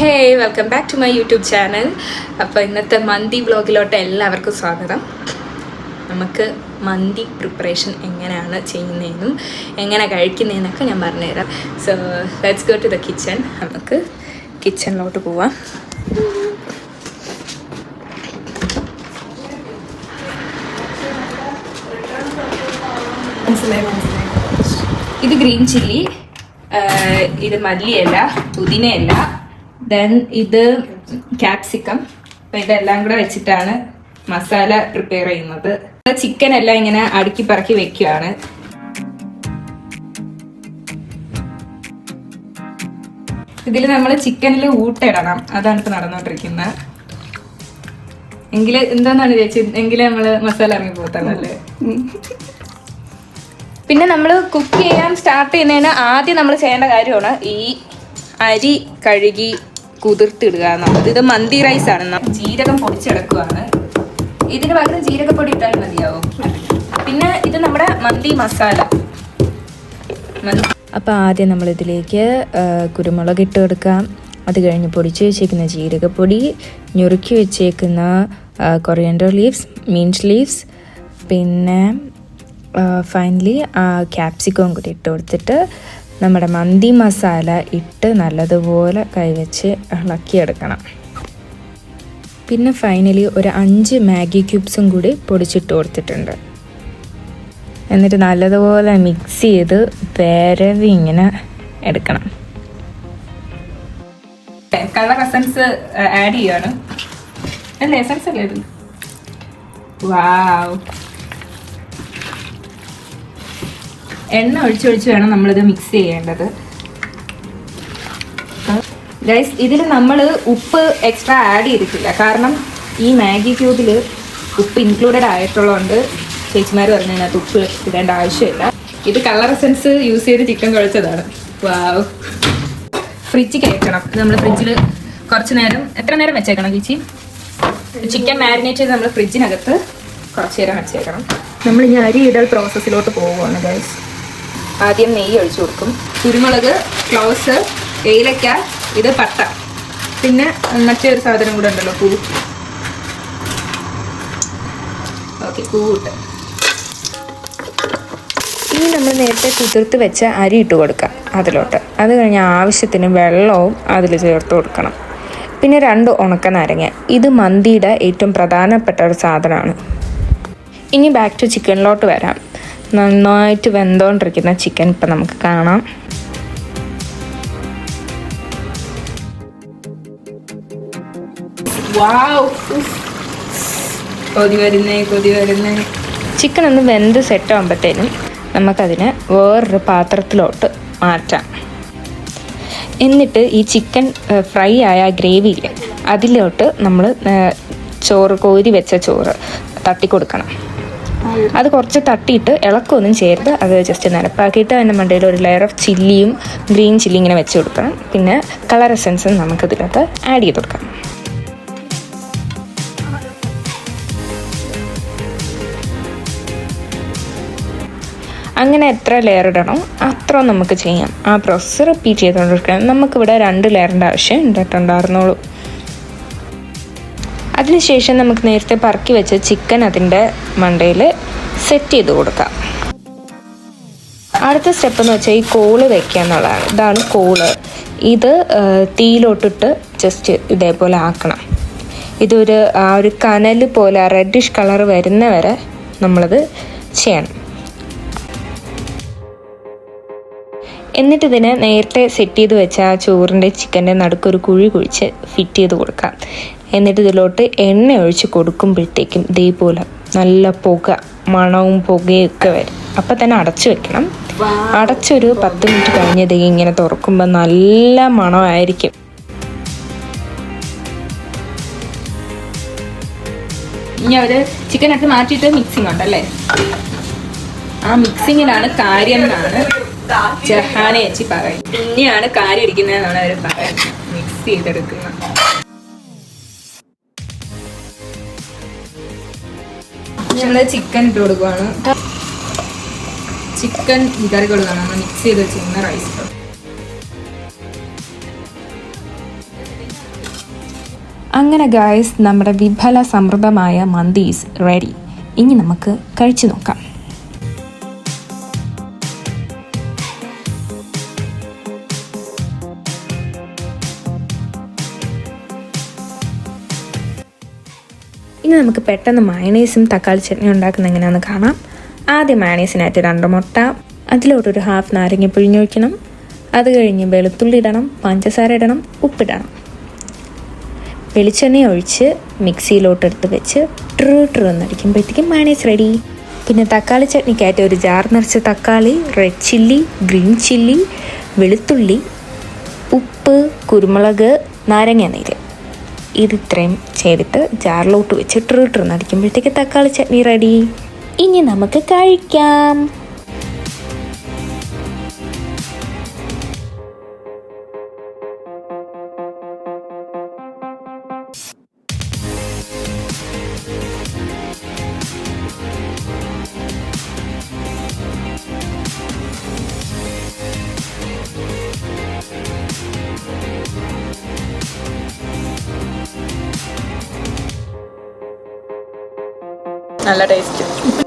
Hey welcome back to my YouTube channel. അപ്പോൾ ഇന്നത്തെ മന്തി വ്ളോഗിലോട്ട് എല്ലാവർക്കും സ്വാഗതം. നമുക്ക് മന്തി പ്രിപ്പറേഷൻ എങ്ങനെയാണ് ചെയ്യുന്നതെന്നും എങ്ങനെ കഴിക്കുന്നതെന്നൊക്കെ ഞാൻ പറഞ്ഞുതരാം. So let's go to the kitchen. നമുക്ക് കിച്ചണിലോട്ട് പോവാം. ഇത് ഗ്രീൻ ചില്ലി, ഇത് മല്ലിയില, പുതിനയില, ദെൻ ഇത് ക്യാപ്സിക്കം. അപ്പം ഇതെല്ലാം കൂടെ വെച്ചിട്ടാണ് മസാല പ്രിപ്പയർ ചെയ്യുന്നത്. ചിക്കൻ എല്ലാം ഇങ്ങനെ അടുക്കി പറക്കി വെക്കുകയാണ്. ഇതിൽ നമ്മൾ ചിക്കനിൽ ഊട്ടിടണം, അതാണ് ഇപ്പം നടന്നുകൊണ്ടിരിക്കുന്നത്. എങ്കിൽ എന്താന്നാണ് ചേച്ചി, എങ്കിലും നമ്മൾ മസാല ഇറങ്ങി പോകത്തല്ലേ. പിന്നെ നമ്മൾ കുക്ക് ചെയ്യാൻ സ്റ്റാർട്ട് ചെയ്യുന്നതിന് ആദ്യം നമ്മൾ ചെയ്യേണ്ട കാര്യമാണ് ഈ അരി കഴുകി കുതിർത്തിടുക എന്നുള്ളത്. ഇത് മന്തി റൈസ് ആണ്. ജീരകം പൊടിച്ചെടുക്കുകയാണ്. ഇതിന് പകരം ജീരകപ്പൊടി ഇട്ടാൽ മതിയാവും. പിന്നെ ഇത് നമ്മുടെ മന്തി മസാല. അപ്പോൾ ആദ്യം നമ്മളിതിലേക്ക് കുരുമുളക് ഇട്ട് കൊടുക്കാം. അത് കഴിഞ്ഞ് പൊടിച്ച് വെച്ചേക്കുന്ന ജീരകപ്പൊടി, ഞുറുക്കി വെച്ചേക്കുന്ന കൊറിയൻഡർ ലീവ്സ്, മിൻറ്റ് ലീവ്സ്, പിന്നെ ഫൈനലി ക്യാപ്സിക്കവും കൂടി ഇട്ട് കൊടുത്തിട്ട് നമ്മുടെ മന്തി മസാല ഇട്ട് നല്ലതുപോലെ കൈവച്ച് ഇളക്കിയെടുക്കണം. പിന്നെ ഫൈനലി ഒരു 5 മാഗി ക്യൂബ്സും കൂടി പൊടിച്ചിട്ട് കൊടുത്തിട്ടുണ്ട്. എന്നിട്ട് നല്ലതുപോലെ മിക്സ് ചെയ്ത് വരവി ഇങ്ങനെ എടുക്കണം. കളർ എസൻസ് ആഡ് ചെയ്യാണ്. അല്ലേ, എസൻസ് അല്ലേ ഇത്? വാവ്. എണ്ണ ഒഴിച്ചൊഴിച്ച് വേണം നമ്മളിത് മിക്സ് ചെയ്യേണ്ടത്. ഗൈസ്, ഇതിൽ നമ്മൾ ഉപ്പ് എക്സ്ട്രാ ആഡ് ചെയ്തിട്ടില്ല. കാരണം ഈ മാഗി ക്യൂബിൽ ഉപ്പ് ഇൻക്ലൂഡഡ് ആയിട്ടുള്ളതുകൊണ്ട് ചേച്ചിമാർ പറഞ്ഞതിനകത്ത് ഉപ്പ് ഇടേണ്ട ആവശ്യമില്ല. ഇത് കളർ എസൻസ് യൂസ് ചെയ്ത് ചിക്കൻ കുഴച്ചതാണ്. വാവ്. ഫ്രിഡ്ജ് കയറ്റണം. നമ്മൾ ഫ്രിഡ്ജിൽ കുറച്ച് നേരം, എത്ര നേരം വെച്ചേക്കണം ചേച്ചി? ചിക്കൻ മാരിനേറ്റ് ചെയ്ത് നമ്മൾ ഫ്രിഡ്ജിനകത്ത് കുറച്ച് നേരം വെച്ചേക്കണം. നമ്മൾ ഇനി അരി ഇടൽ പ്രോസസ്സിലോട്ട് പോവുകയാണ് ഗൈസ്. ആദ്യം നെയ്യ് ഒഴിച്ചു കൊടുക്കും. കുരുമുളക്, ക്ലോസ്, ഏലക്ക, ഇത് പട്ട, പിന്നെ മറ്റൊരു സാധനം കൂടെ ഉണ്ടല്ലോ, പൂ. ഓക്കെ, പൂവിട്ട് ഇനി നമ്മൾ നേരത്തെ കുതിർത്ത് വെച്ച അരി ഇട്ട് കൊടുക്കാം അതിലോട്ട്. അത് കഴിഞ്ഞ് ആവശ്യത്തിന് വെള്ളവും അതിൽ ചേർത്ത് കൊടുക്കണം. പിന്നെ 2 ഉണക്ക നാരങ്ങ. ഇത് മന്തിയുടെ ഏറ്റവും പ്രധാനപ്പെട്ട ഒരു സാധനമാണ്. ഇനി ബാക്ക് ടു ചിക്കനിലോട്ട് വരാം. നന്നായിട്ട് വെന്തോണ്ടിരിക്കുന്ന ചിക്കൻ ഇപ്പം നമുക്ക് കാണാം. ചിക്കൻ ഒന്ന് വെന്ത് സെറ്റ് ആകുമ്പോഴത്തേനും നമുക്കതിനെ വേറൊരു പാത്രത്തിലോട്ട് മാറ്റാം. എന്നിട്ട് ഈ ചിക്കൻ ഫ്രൈ ആയ ഗ്രേവിയില്ലേ, അതിലോട്ട് നമ്മൾ ചോറ്, കോരി വെച്ച ചോറ് തട്ടിക്കൊടുക്കണം. അത് കുറച്ച് തട്ടിയിട്ട് ഇളക്കൊന്നും ചേർത്ത് അത് ജസ്റ്റ് നിരപ്പാക്കിയിട്ട് അതിൻ്റെ മണ്ടയിൽ ഒരു ലെയർ ഓഫ് ചില്ലിയും ഗ്രീൻ ചില്ലി ഇങ്ങനെ വെച്ച് കൊടുക്കണം. പിന്നെ കളർ എസൻസും നമുക്കിതിനകത്ത് ആഡ് ചെയ്ത് കൊടുക്കാം. അങ്ങനെ എത്ര ലെയർ ഇടണം അത്ര നമുക്ക് ചെയ്യാം. ആ പ്രോസസ്സ് റിപ്പീറ്റ് ചെയ്തുകൊണ്ടിരിക്കണം. നമുക്കിവിടെ 2 ലെയറിൻ്റെ ആവശ്യം ഉണ്ടായിട്ടുണ്ടായിരുന്നുള്ളൂ. അതിനുശേഷം നമുക്ക് നേരത്തെ പറക്കി വെച്ച ചിക്കൻ അതിൻ്റെ മണ്ടയിൽ സെറ്റ് ചെയ്ത് കൊടുക്കാം. അടുത്ത സ്റ്റെപ്പ് എന്ന് വെച്ചാൽ ഈ കോള് വെക്കുക എന്നുള്ളതാണ്. ഇതാണ് കോള്. ഇത് തീയിലോട്ടിട്ട് ജസ്റ്റ് ഇതേപോലെ ആക്കണം. ഇതൊരു ഒരു കനൽ പോലെ റെഡിഷ് കളർ വരുന്ന വരെ നമ്മളത് ചെയ്യണം. എന്നിട്ട് ഇതിനെ നേരത്തെ സെറ്റ് ചെയ്ത് വെച്ച ആ ചോറിൻ്റെ ചിക്കൻ്റെ നടുക്കൊരു കുഴി കുഴിച്ച് ഫിറ്റ് ചെയ്ത് കൊടുക്കാം. എന്നിട്ട് ഇതിലോട്ട് എണ്ണ ഒഴിച്ച് കൊടുക്കുമ്പോഴത്തേക്കും ഇതേപോലെ നല്ല പുക, മണവും പുകയൊക്കെ വരും. അപ്പം തന്നെ അടച്ചു വെക്കണം. അടച്ചൊരു 10 മിനിറ്റ് കഴിഞ്ഞത് ഇങ്ങനെ തുറക്കുമ്പോൾ നല്ല മണമായിരിക്കും. ഇനി അവർ ചിക്കൻ എടുത്ത് മാറ്റിയിട്ട് മിക്സിങ് ഉണ്ടല്ലേ, ആ മിക്സിങ്ങിലാണ് കാര്യം എന്നാണ് ജഹാന ചേച്ചി പറയും. പിന്നെയാണ് കാര്യം ഇരിക്കുന്നതെന്നാണ് അവർ പറയുന്നത്. മിക്സ് ചെയ്തെടുക്കുന്നത്. നമ്മൾ ചിക്കൻ ഇട്ട് കൊടുക്കുവാണ്. ചിക്കൻ വിതറി കൊടുക്കണം. നമ്മൾ മിക്സ് ചെയ്ത് വെച്ചിരുന്ന റൈസ് അങ്ങനെ ഗായ്സ്, നമ്മുടെ വിഫല സമൃദ്ധമായ മന്തി ഈസ് റെഡി. ഇനി നമുക്ക് കഴിച്ചു നോക്കാം. ഇനി നമുക്ക് പെട്ടെന്ന് മയണൈസും തക്കാളി ചട്നി ഉണ്ടാക്കുന്ന എങ്ങനെയാണെന്ന് കാണാം. ആദ്യം മയണൈസിനായിട്ട് 2 മുട്ട, അതിലോട്ടൊരു ഹാഫ് നാരങ്ങ പിഴിഞ്ഞൊഴിക്കണം. അത് കഴിഞ്ഞ് വെളുത്തുള്ളി ഇടണം, പഞ്ചസാര ഇടണം, ഉപ്പിടണം. വെളിച്ചെണ്ണ ഒഴിച്ച് മിക്സിയിലോട്ടെടുത്ത് വെച്ച് ട്രൂ എന്നടിക്കുമ്പോഴത്തേക്കും മയണൈസ് റെഡി. പിന്നെ തക്കാളി ചട്നിക്കായിട്ട് ഒരു ജാർ നിറച്ച് തക്കാളി, റെഡ് ചില്ലി, ഗ്രീൻ ചില്ലി, വെളുത്തുള്ളി, ഉപ്പ്, കുരുമുളക്, നാരങ്ങ നീര്, ഇതിത്രയും ചെയ്തിട്ട് ജാറിലോട്ട് വെച്ച് ട്രൂ എന്നടിക്കുമ്പോഴത്തേക്ക് തക്കാളി ചട്നി റെഡി. ഇനി നമുക്ക് കഴിക്കാം. നല്ല ടേസ്റ്റ്.